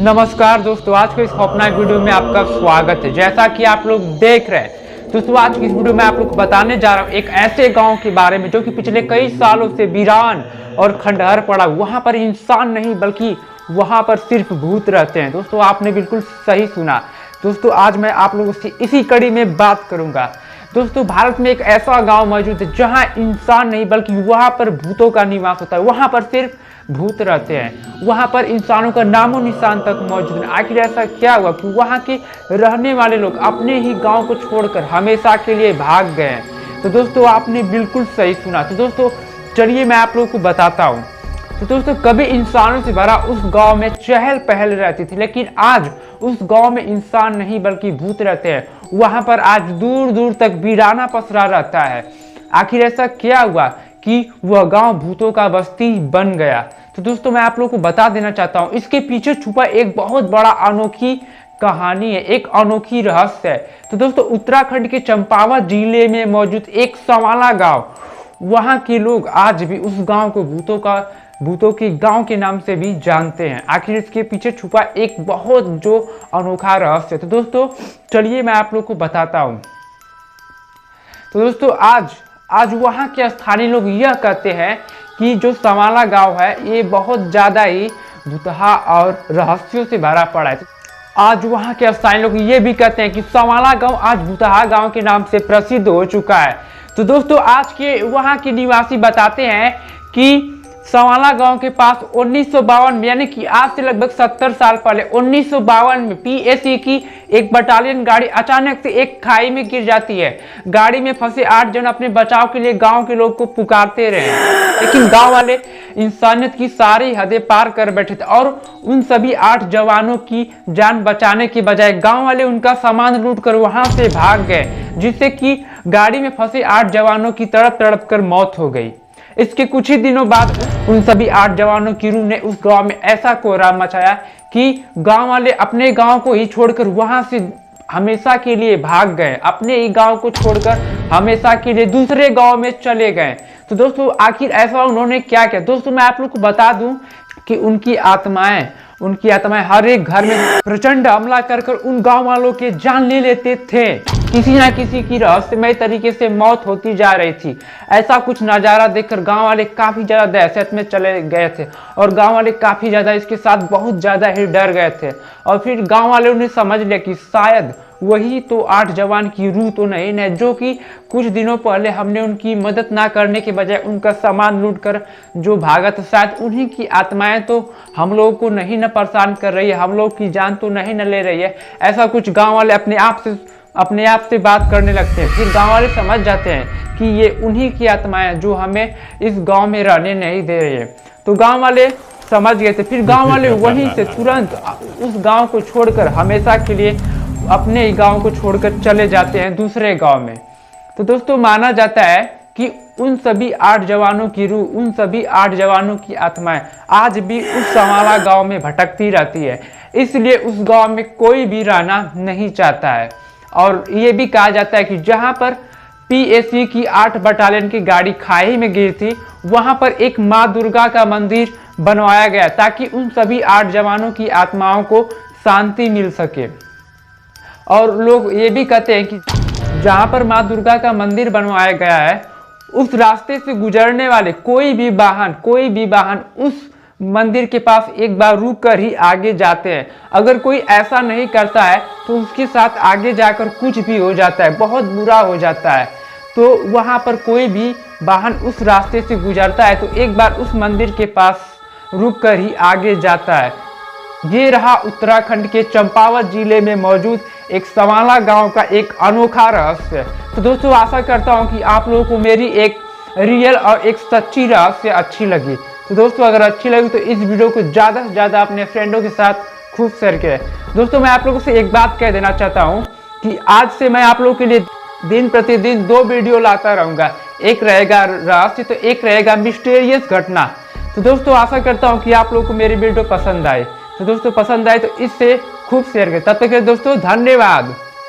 नमस्कार दोस्तों, आज के इस खौफनाक वीडियो में आपका स्वागत है। जैसा कि आप लोग देख रहे हैं दोस्तों, आज की इस वीडियो में आप लोग को बताने जा रहा हूँ एक ऐसे गांव के बारे में जो कि पिछले कई सालों से वीरान और खंडहर पड़ा। वहां पर इंसान नहीं बल्कि वहां पर सिर्फ भूत रहते हैं। दोस्तों आपने बिल्कुल सही सुना। दोस्तों आज मैं आप लोगों से इसी कड़ी में बात करूंगा। दोस्तों भारत में एक ऐसा गांव मौजूद है जहां इंसान नहीं बल्कि वहां पर भूतों का निवास होता है। वहां पर सिर्फ भूत रहते हैं, वहां पर इंसानों का नामो निशान तक मौजूद है। आखिर ऐसा क्या हुआ कि वहां के रहने वाले लोग अपने ही गांव को छोड़कर हमेशा के लिए भाग गए हैं? तो दोस्तों आपने बिल्कुल सही सुना। तो दोस्तों चलिए मैं आप लोगों को बताता हूँ। तो दोस्तों कभी इंसानों से भरा उस गांव में चहल पहल रहती थी, लेकिन आज उस गांव में इंसान नहीं बल्कि भूत रहते हैं। वहां पर आज दूर दूर तक वीराना पसरा रहता है। आखिर ऐसा क्या हुआ कि वह गांव भूतों का बस्ती बन गया? तो दोस्तों मैं आप लोगों को बता देना चाहता हूं, इसके पीछे छुपा एक बहुत बड़ा अनोखी कहानी है, एक अनोखी रहस्य है। तो दोस्तों उत्तराखंड के चंपावत जिले में मौजूद एक सवाला गांव, वहां के लोग आज भी उस गांव को भूतों के गांव के नाम से भी जानते हैं। आखिर इसके पीछे छुपा एक बहुत जो अनोखा रहस्य है। तो दोस्तों चलिए मैं आप लोग को बताता हूं। तो दोस्तों आज वहां के स्थानीय लोग यह कहते हैं कि जो सवाला गांव है ये बहुत ज्यादा ही भूतहा और रहस्यों से भरा पड़ा है। आज वहां के स्थानीय लोग ये भी कहते हैं कि सवाला गांव आज भूतहा गांव के नाम से प्रसिद्ध हो चुका है। तो दोस्तों आज के वहां के निवासी बताते हैं कि सवाला गांव के पास 1952 में, यानी कि आज से लगभग 70 साल पहले 1952 में पीएसी की एक बटालियन गाड़ी अचानक से एक खाई में गिर जाती है। गाड़ी में फंसे 8 जन अपने बचाव के लिए गांव के लोग को पुकारते रहे, लेकिन गांव वाले इंसानियत की सारी हदें पार कर बैठे थे और उन सभी 8 जवानों की जान बचाने के बजाय गांव वाले उनका सामान लूट कर वहां से भाग गए, जिससे कि गाड़ी में फंसे 8 जवानों की तड़प तड़प कर मौत हो गई। इसके कुछ ही दिनों बाद उन सभी 8 जवानों की रूह ने उस गांव में ऐसा कोहराम मचाया कि गांव वाले अपने गांव को ही छोड़कर वहां से हमेशा के लिए भाग गए, अपने ही गांव को छोड़कर हमेशा के लिए दूसरे गांव में चले गए। तो दोस्तों आखिर ऐसा उन्होंने क्या किया? दोस्तों मैं आप लोग को बता दूं कि उनकी आत्माएं हर एक घर में प्रचंड हमला कर उन गांव वालों के जान ले लेते थे। किसी ना किसी की रहस्यमय तरीके से मौत होती जा रही थी। ऐसा कुछ नज़ारा देखकर गांव वाले काफ़ी ज़्यादा दहशत में चले गए थे और गांव वाले काफ़ी ज़्यादा इसके साथ बहुत ज़्यादा ही डर गए थे। और फिर गांव वाले उन्हें समझ लिया कि शायद वही तो 8 जवान की रूह तो नहीं है जो कि कुछ दिनों पहले हमने उनकी मदद ना करने के बजाय उनका सामान लूट कर जो भागा था, शायद उन्हीं की आत्माएं तो हम लोगों को नहीं न परेशान कर रही है, हम लोग की जान तो नहीं न ले रही है। ऐसा कुछ गांव वाले अपने आप से बात करने लगते हैं। फिर गांव वाले समझ जाते हैं कि ये उन्हीं की आत्माएं जो हमें इस गांव में रहने नहीं दे रही है। तो गांव वाले समझ गए थे। फिर गांव वाले वहीं से तुरंत उस गांव को छोड़कर हमेशा के लिए अपने ही गांव को छोड़कर चले जाते हैं दूसरे गांव में। तो दोस्तों माना जाता है कि उन सभी 8 जवानों की रूह, उन सभी 8 जवानों की आत्माएं आज भी उस सवाला गांव में भटकती रहती है। इसलिए उस गांव में कोई भी रहना नहीं चाहता है। और ये भी कहा जाता है कि जहां पर पीएसी की 8 बटालियन की गाड़ी खाई में गिरी थी, वहां पर एक माँ दुर्गा का मंदिर बनवाया गया ताकि उन सभी 8 जवानों की आत्माओं को शांति मिल सके। और लोग ये भी कहते हैं कि जहां पर माँ दुर्गा का मंदिर बनवाया गया है, उस रास्ते से गुजरने वाले कोई भी वाहन उस मंदिर के पास एक बार रुक कर ही आगे जाते हैं। अगर कोई ऐसा नहीं करता है तो उसके साथ आगे जाकर कुछ भी हो जाता है, बहुत बुरा हो जाता है। तो वहां पर कोई भी वाहन उस रास्ते से गुजरता है तो एक बार उस मंदिर के पास रुक कर ही आगे जाता है। ये रहा उत्तराखंड के चंपावत जिले में मौजूद एक सवाला गांव का एक अनोखा रहस्य। तो दोस्तों आशा करता हूं कि आप लोगों को मेरी एक रियल और एक सच्ची रहस्य अच्छी लगी। तो दोस्तों अगर अच्छी लगी तो इस वीडियो को ज़्यादा से ज़्यादा अपने फ्रेंडों के साथ खूब शेयर करें। दोस्तों मैं आप लोगों से एक बात कह देना चाहता हूं कि आज से मैं आप लोगों के लिए दिन प्रतिदिन 2 वीडियो लाता रहूँगा। एक रहेगा रहस्य तो एक रहेगा मिस्टीरियस घटना। तो दोस्तों आशा करता हूँ कि आप लोगों को मेरी वीडियो पसंद आए। तो दोस्तों पसंद आए तो इससे खूब शेयर करें। तब तक के दोस्तों धन्यवाद।